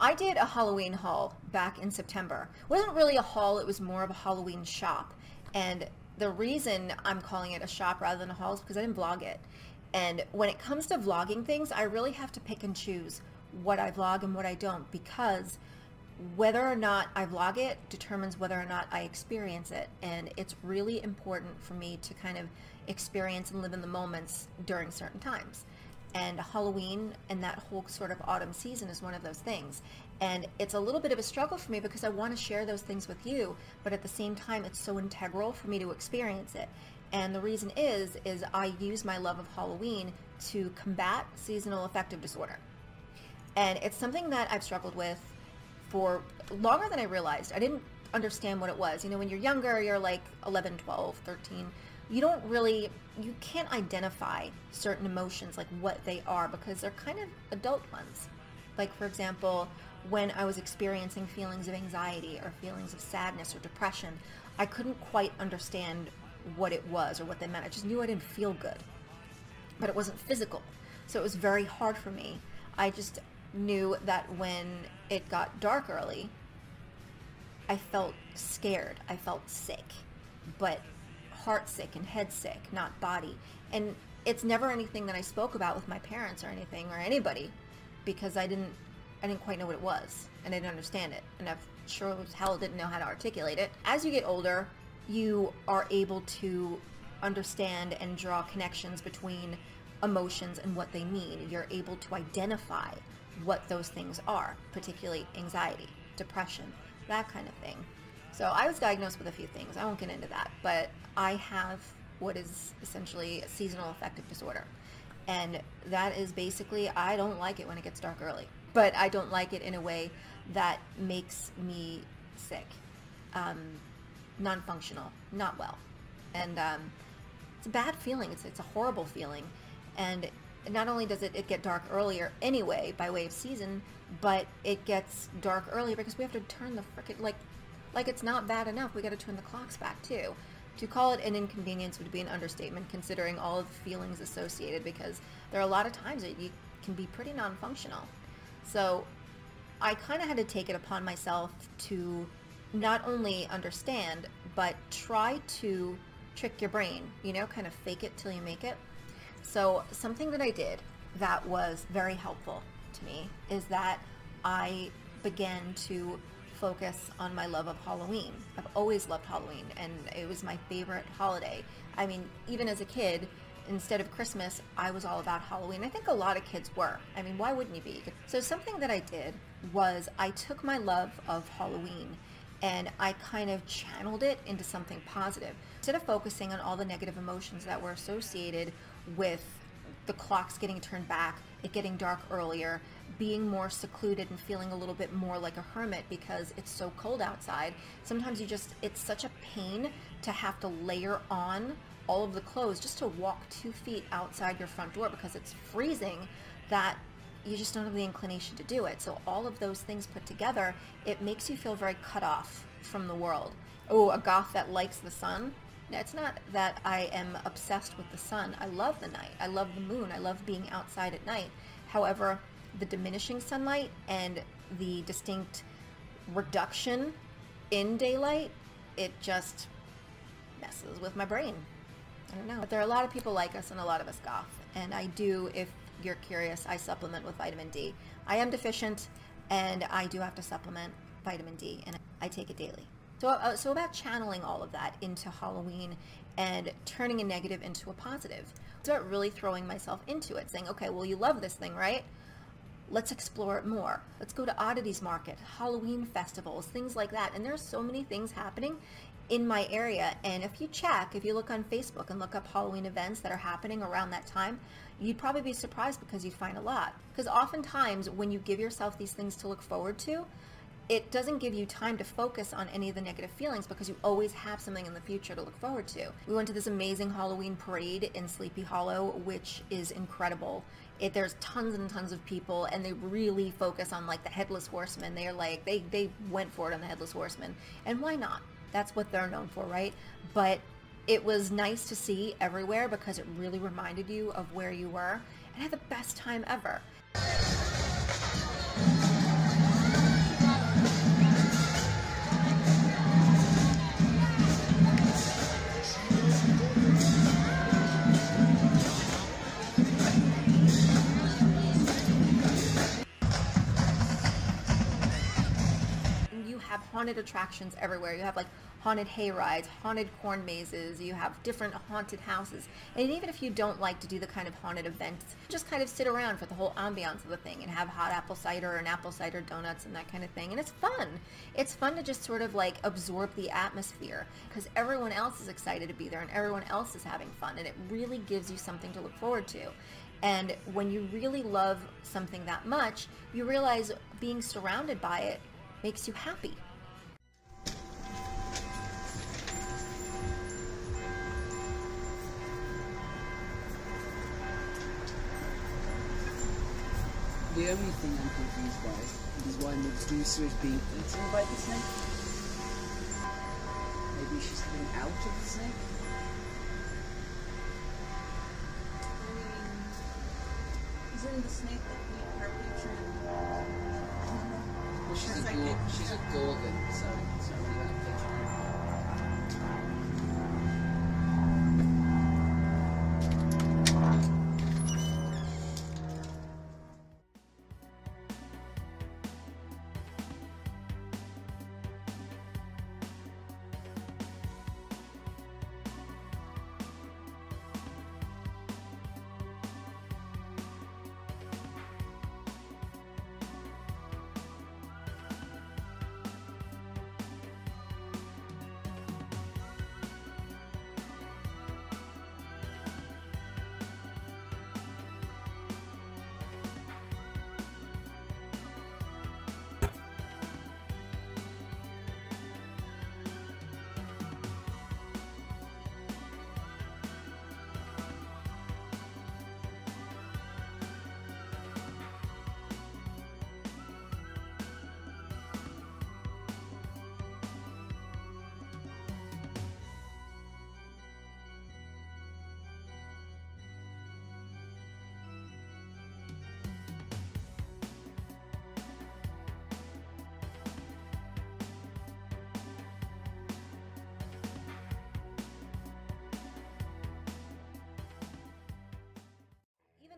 I did a Halloween haul back in September. It wasn't really a haul, it was more of a Halloween shop. And the reason I'm calling it a shop rather than a haul is because I didn't vlog it. And when it comes to vlogging things, I really have to pick and choose what I vlog and what I don't, because whether or not I vlog it determines whether or not I experience it. And it's really important for me to kind of experience and live in the moments during certain times. And Halloween and that whole sort of autumn season is one of those things. And it's a little bit of a struggle for me because I want to share those things with you, but at the same time, it's so integral for me to experience it. And the reason is I use my love of Halloween to combat seasonal affective disorder. And it's something that I've struggled with for longer than I realized. I didn't understand what it was. You know, when you're younger, you're like 11, 12, 13, you can't identify certain emotions, like what they are, because they're kind of adult ones. Like, for example, when I was experiencing feelings of anxiety or feelings of sadness or depression, I couldn't quite understand what it was or what they meant. I just knew I didn't feel good, but it wasn't physical. So it was very hard for me. I just knew that when it got dark early, I felt scared. I felt sick, but heart sick and head sick, not body. And it's never anything that I spoke about with my parents or anything or anybody, because I didn't quite know what it was, and I didn't understand it, and I sure as hell didn't know how to articulate it. As you get older, you are able to understand and draw connections between emotions and what they mean. You're able to identify what those things are, particularly anxiety, depression, that kind of thing. So I was diagnosed with a few things. I won't get into that, but I have what is essentially a seasonal affective disorder. And that is basically, I don't like it when it gets dark early, but I don't like it in a way that makes me sick, non-functional, not well. And it's a bad feeling. It's a horrible feeling. And not only does it get dark earlier anyway by way of season, but it gets dark earlier because we have to turn the frickin', like it's not bad enough, we got to turn the clocks back too. To call it an inconvenience would be an understatement, considering all of the feelings associated, because there are a lot of times that you can be pretty non-functional. So I kind of had to take it upon myself to not only understand, but try to trick your brain, you know, kind of fake it till you make it. So something that I did that was very helpful to me is that I began to focus on my love of Halloween. I've always loved Halloween, and it was my favorite holiday. I mean, even as a kid, instead of Christmas, I was all about Halloween. I think a lot of kids were. I mean, why wouldn't you be? So something that I did was I took my love of Halloween and I kind of channeled it into something positive. Instead of focusing on all the negative emotions that were associated with the clocks getting turned back, it getting dark earlier, being more secluded and feeling a little bit more like a hermit because it's so cold outside. Sometimes it's such a pain to have to layer on all of the clothes just to walk 2 feet outside your front door because it's freezing, that you just don't have the inclination to do it. So all of those things put together, it makes you feel very cut off from the world. Oh, a goth that likes the sun? Now, it's not that I am obsessed with the sun. I love the night. I love the moon. I love being outside at night. However, the diminishing sunlight and the distinct reduction in daylight, it just messes with my brain. I don't know. But there are a lot of people like us and a lot of us goth. And I do, if you're curious, I supplement with vitamin D. I am deficient and I do have to supplement vitamin D, and I take it daily. So about channeling all of that into Halloween and turning a negative into a positive. Start really throwing myself into it, saying, okay, well, you love this thing, right? Let's explore it more. Let's go to Oddities Market, Halloween festivals, things like that. And there's so many things happening in my area. And if you look on Facebook and look up Halloween events that are happening around that time, you'd probably be surprised because you'd find a lot. Because oftentimes when you give yourself these things to look forward to, it doesn't give you time to focus on any of the negative feelings because you always have something in the future to look forward to. We went to this amazing Halloween parade in Sleepy Hollow, which is incredible. There's tons and tons of people, and they really focus on like the Headless Horseman. They're like, they went for it on the Headless Horseman. And why not? That's what they're known for, right? But it was nice to see everywhere because it really reminded you of where you were. And I had the best time ever. have haunted attractions everywhere. You have like haunted hay rides, haunted corn mazes, you have different haunted houses. And even if you don't like to do the kind of haunted events, just kind of sit around for the whole ambiance of the thing and have hot apple cider and apple cider donuts and that kind of thing. And it's fun. It's fun to just sort of like absorb the atmosphere because everyone else is excited to be there and everyone else is having fun, and it really gives you something to look forward to. And when you really love something that much, you realize being surrounded by it makes you happy. The only thing I'm confused by is why Medusa is being eaten by the snake. Maybe she's coming out of the snake? Isn't the snake that we are picturing? Well, she's a gorgon, so it's not really that picture.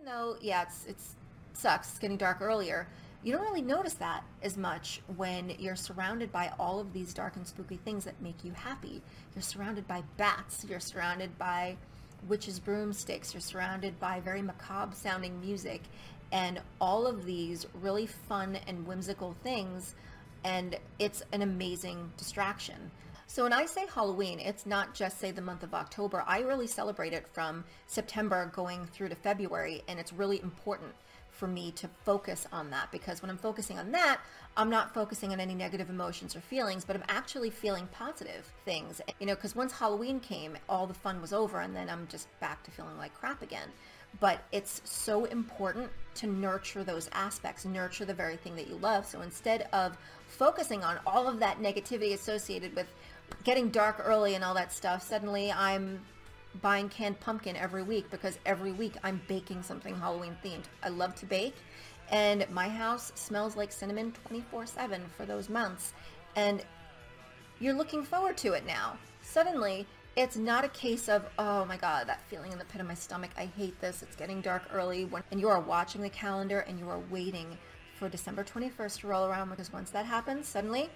Though, yeah, it sucks, it's getting dark earlier, you don't really notice that as much when you're surrounded by all of these dark and spooky things that make you happy. You're surrounded by bats, you're surrounded by witches' broomsticks, you're surrounded by very macabre sounding music, and all of these really fun and whimsical things, and it's an amazing distraction. So when I say Halloween, it's not just, say, the month of October. I really celebrate it from September going through to February, and it's really important for me to focus on that, because when I'm focusing on that, I'm not focusing on any negative emotions or feelings, but I'm actually feeling positive things. You know, because once Halloween came, all the fun was over, and then I'm just back to feeling like crap again. But it's so important to nurture those aspects, nurture the very thing that you love. So instead of focusing on all of that negativity associated with getting dark early and all that stuff, suddenly I'm buying canned pumpkin every week because every week I'm baking something Halloween themed. I love to bake, and my house smells like cinnamon 24/7 for those months, and you're looking forward to it now. Suddenly it's not a case of, oh my god, that feeling in the pit of my stomach, I hate this, it's getting dark early, and you are watching the calendar and you are waiting for December 21st to roll around, because once that happens, suddenly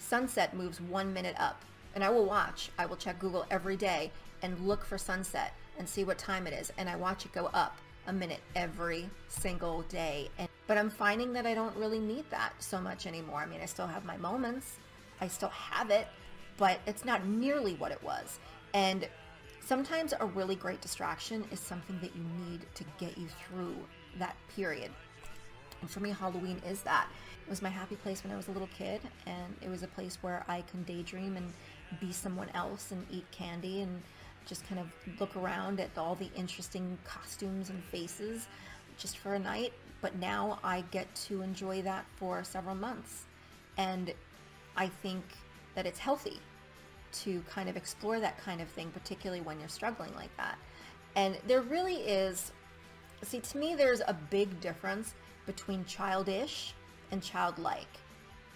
sunset moves 1 minute up. And I will check Google every day and look for sunset and see what time it is, and I watch it go up a minute every single day. But I'm finding that I don't really need that so much anymore. I mean, I still have my moments, I still have it, but it's not nearly what it was. And sometimes a really great distraction is something that you need to get you through that period. And for me, Halloween is that. It was my happy place when I was a little kid, and it was a place where I can daydream and be someone else and eat candy and just kind of look around at all the interesting costumes and faces just for a night. But now I get to enjoy that for several months. And I think that it's healthy to kind of explore that kind of thing, particularly when you're struggling like that. And there really is, see, to me, there's a big difference between childish and childlike.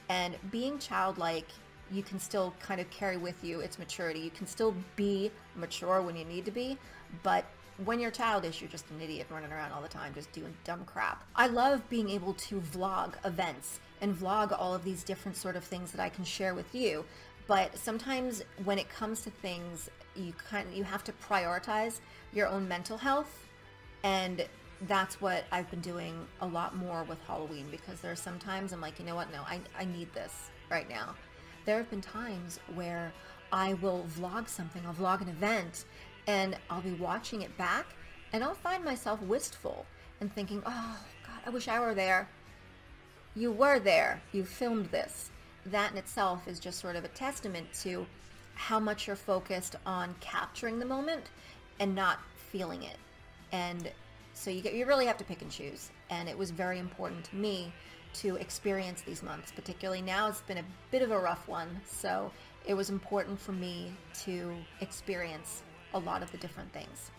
And being childlike, you can still kind of carry with you its maturity. You can still be mature when you need to be, but When you're childish, you're just an idiot running around all the time, just doing dumb crap. I love being able to vlog events and vlog all of these different sort of things that I can share with you. But sometimes when it comes to things, you have to prioritize your own mental health, and that's what I've been doing a lot more with Halloween, because there are some times I'm like, you know what, no, I need this right now. There have been times where I will vlog something, I'll vlog an event, and I'll be watching it back, and I'll find myself wistful and thinking, oh God, I wish I were there. You were there, you filmed this. That in itself is just sort of a testament to how much you're focused on capturing the moment and not feeling it. And so you really have to pick and choose. And it was very important to me to experience these months, particularly now it's been a bit of a rough one. So it was important for me to experience a lot of the different things,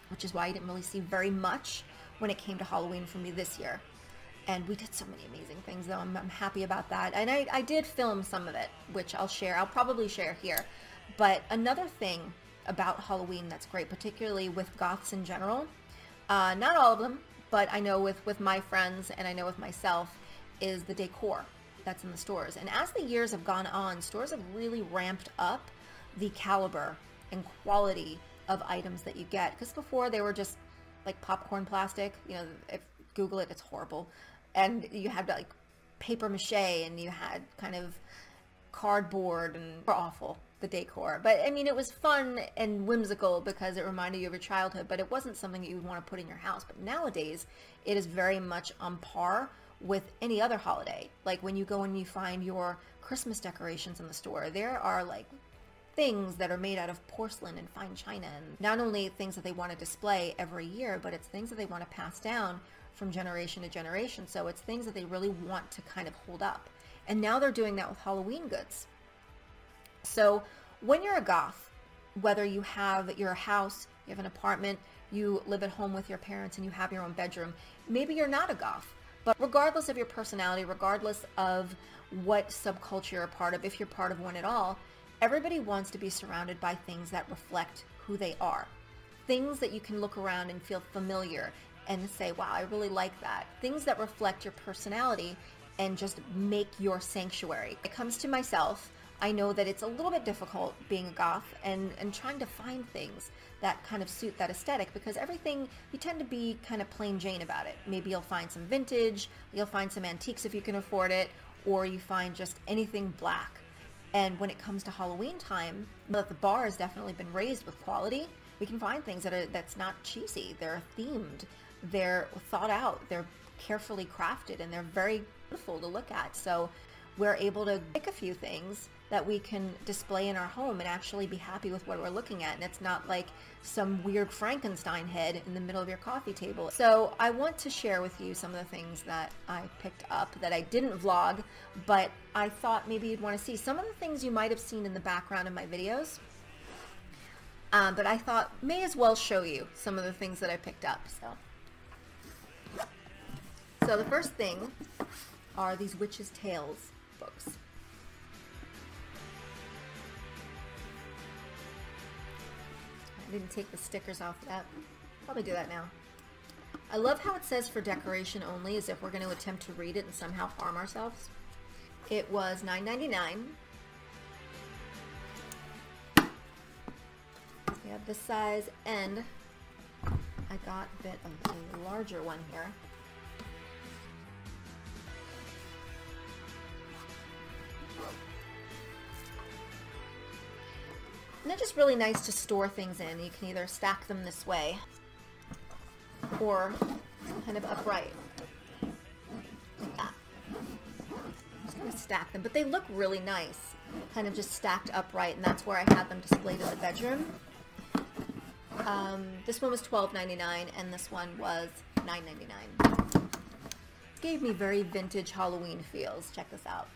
which is why you didn't really see very much when it came to Halloween for me this year. And we did so many amazing things, though. I'm happy about that. And I did film some of it, which I'll share. I'll probably share here. But another thing about Halloween that's great, particularly with Goths in general, not all of them, but I know with my friends and I know with myself, is the decor that's in the stores. And as the years have gone on, stores have really ramped up the caliber and quality of items that you get. Because before they were just like popcorn plastic. You know, if Google it, it's horrible. And you had like paper mache, and you had kind of cardboard, and awful, the decor. But I mean, it was fun and whimsical because it reminded you of your childhood, but it wasn't something that you would want to put in your house. But nowadays, it is very much on par with any other holiday. Like when you go and you find your Christmas decorations in the store, there are like things that are made out of porcelain and fine china, and not only things that they want to display every year, but it's things that they want to pass down from generation to generation. So it's things that they really want to kind of hold up. And now they're doing that with Halloween goods. So when you're a goth, whether you have your house, you have an apartment, you live at home with your parents, and you have your own bedroom, maybe you're not a goth. But regardless of your personality, regardless of what subculture you're a part of, if you're part of one at all, everybody wants to be surrounded by things that reflect who they are. Things that you can look around and feel familiar and say, wow, I really like that. Things that reflect your personality and just make your sanctuary. When it comes to myself, I know that it's a little bit difficult being a goth and trying to find things that kind of suit that aesthetic, because everything, you tend to be kind of plain Jane about it. Maybe you'll find some vintage, you'll find some antiques if you can afford it, or you find just anything black. And when it comes to Halloween time, the bar has definitely been raised with quality. We can find things that's not cheesy. They're themed, they're thought out, they're carefully crafted, and they're very beautiful to look at. So we're able to pick a few things that we can display in our home and actually be happy with what we're looking at. And it's not like some weird Frankenstein head in the middle of your coffee table. So I want to share with you some of the things that I picked up that I didn't vlog, but I thought maybe you'd want to see. Some of the things you might have seen in the background in my videos, but I thought may as well show you some of the things that I picked up. So the first thing are these Witches' Tales books. I didn't take the stickers off that. Probably do that now. I love how it says for decoration only, as if we're going to attempt to read it and somehow harm ourselves. It was $9.99. We have this size, and I got a bit of a larger one here. And they're just really nice to store things in. You can either stack them this way or kind of upright. Like that. I'm just going to stack them. But they look really nice, kind of just stacked upright, and that's where I had them displayed in the bedroom. This one was $12.99 and this one was $9.99. Gave me very vintage Halloween feels. Check this out.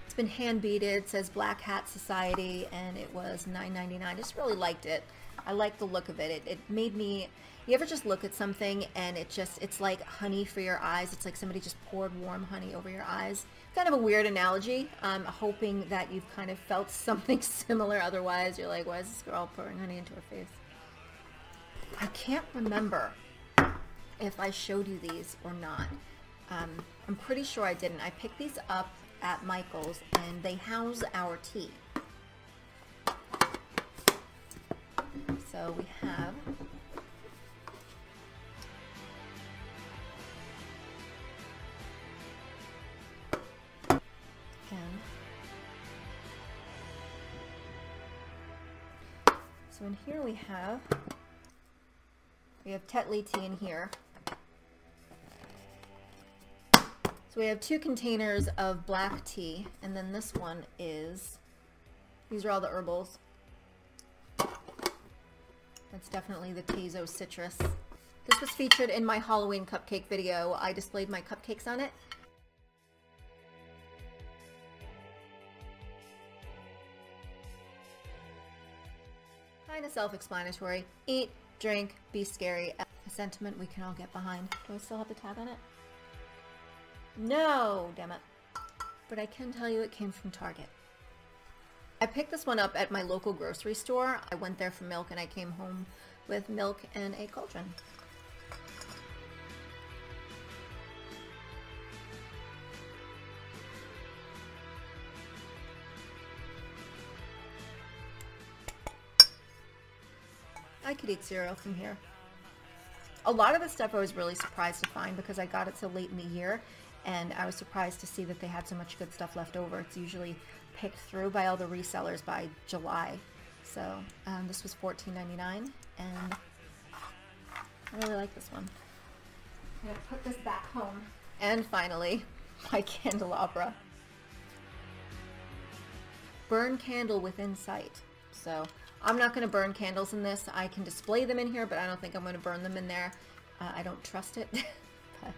It's been hand beaded. It says Black Hat Society, and it was $9.99. I just really liked it. I like the look of it. It made me, you ever just look at something and it's like honey for your eyes. It's like somebody just poured warm honey over your eyes. Kind of a weird analogy. I'm hoping that you've kind of felt something similar. Otherwise, you're like, why is this girl pouring honey into her face? I can't remember if I showed you these or not. I'm pretty sure I didn't. I picked these up at Michael's and they house our tea. So we have so in here we have Tetley tea in here. So we have 2 containers of black tea, and then this one is, these are all the herbals. That's definitely the Tezo citrus. This was featured in my Halloween cupcake video. I displayed my cupcakes on it. Kind of self-explanatory. Eat, drink, be scary. A sentiment we can all get behind. Do I still have the tag on it? No, damn it. But I can tell you it came from Target. I picked this one up at my local grocery store. I went there for milk and I came home with milk and a cauldron. I could eat cereal from here. A lot of the stuff I was really surprised to find because I got it so late in the year, and I was surprised to see that they had so much good stuff left over. It's usually picked through by all the resellers by July. So this was $14.99, and I really like this one. I'm gonna put this back home. And finally, my candelabra. Burn candle within sight. So I'm not going to burn candles in this. I can display them in here, but I don't think I'm going to burn them in there. I don't trust it. But there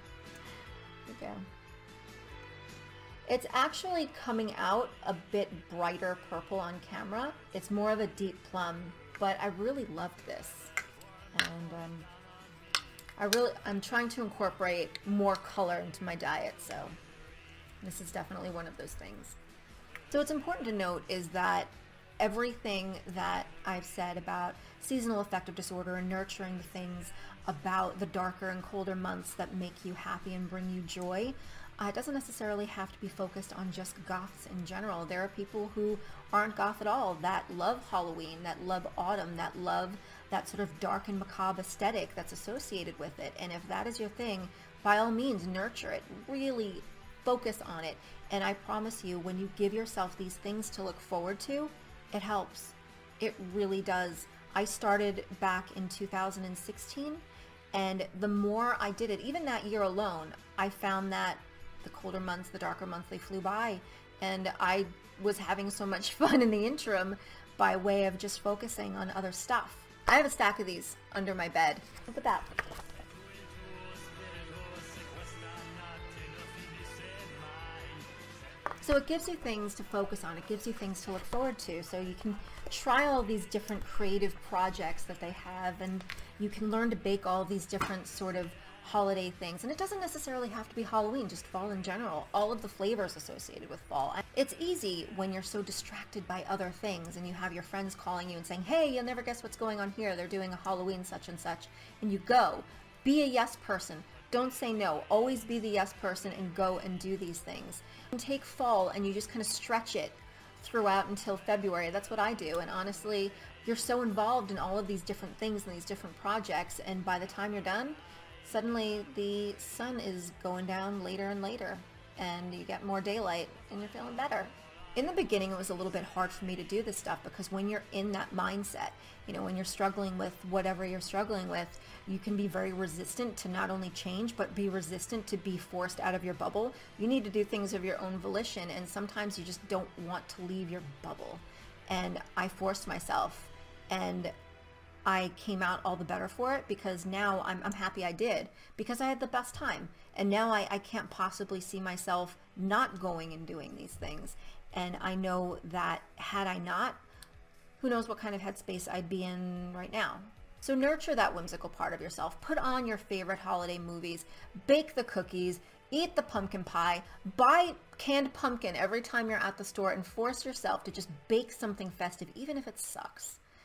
we go. It's actually coming out a bit brighter purple on camera. It's more of a deep plum, but I really loved this. And I'm trying to incorporate more color into my diet, so this is definitely one of those things. So what's important to note is that everything that I've said about seasonal affective disorder and nurturing the things about the darker and colder months that make you happy and bring you joy, it doesn't necessarily have to be focused on just goths in general. There are people who aren't goth at all that love Halloween, that love autumn, that love that sort of dark and macabre aesthetic that's associated with it. And if that is your thing, by all means, nurture it. Really focus on it. And I promise you, when you give yourself these things to look forward to, it helps. It really does. I started back in 2016, and the more I did it, even that year alone, I found that the colder months, the darker months, they flew by, and I was having so much fun in the interim by way of just focusing on other stuff. I have a stack of these under my bed. Look at that. So it gives you things to focus on. It gives you things to look forward to. So you can try all these different creative projects that they have, and you can learn to bake all these different sort of holiday things. And it doesn't necessarily have to be Halloween, just fall in general. All of the flavors associated with fall. It's easy when you're so distracted by other things and you have your friends calling you and saying, hey, you'll never guess what's going on here. They're doing a Halloween such and such. And you go. Be a yes person. Don't say no. Always be the yes person and go and do these things. And take fall and you just kind of stretch it throughout until February. That's what I do. And honestly, you're so involved in all of these different things and these different projects, and by the time you're done, suddenly the sun is going down later and later, and you get more daylight and you're feeling better. In the beginning, it was a little bit hard for me to do this stuff because when you're in that mindset, you know, when you're struggling with whatever you're struggling with, you can be very resistant to not only change, but be resistant to be forced out of your bubble. You need to do things of your own volition, and sometimes you just don't want to leave your bubble. And I forced myself, and I came out all the better for it, because now I'm happy I did, because I had the best time. And now I can't possibly see myself not going and doing these things. And I know that had I not, who knows what kind of headspace I'd be in right now. So nurture that whimsical part of yourself. Put on your favorite holiday movies, bake the cookies, eat the pumpkin pie, buy canned pumpkin every time you're at the store, and force yourself to just bake something festive, even if it sucks.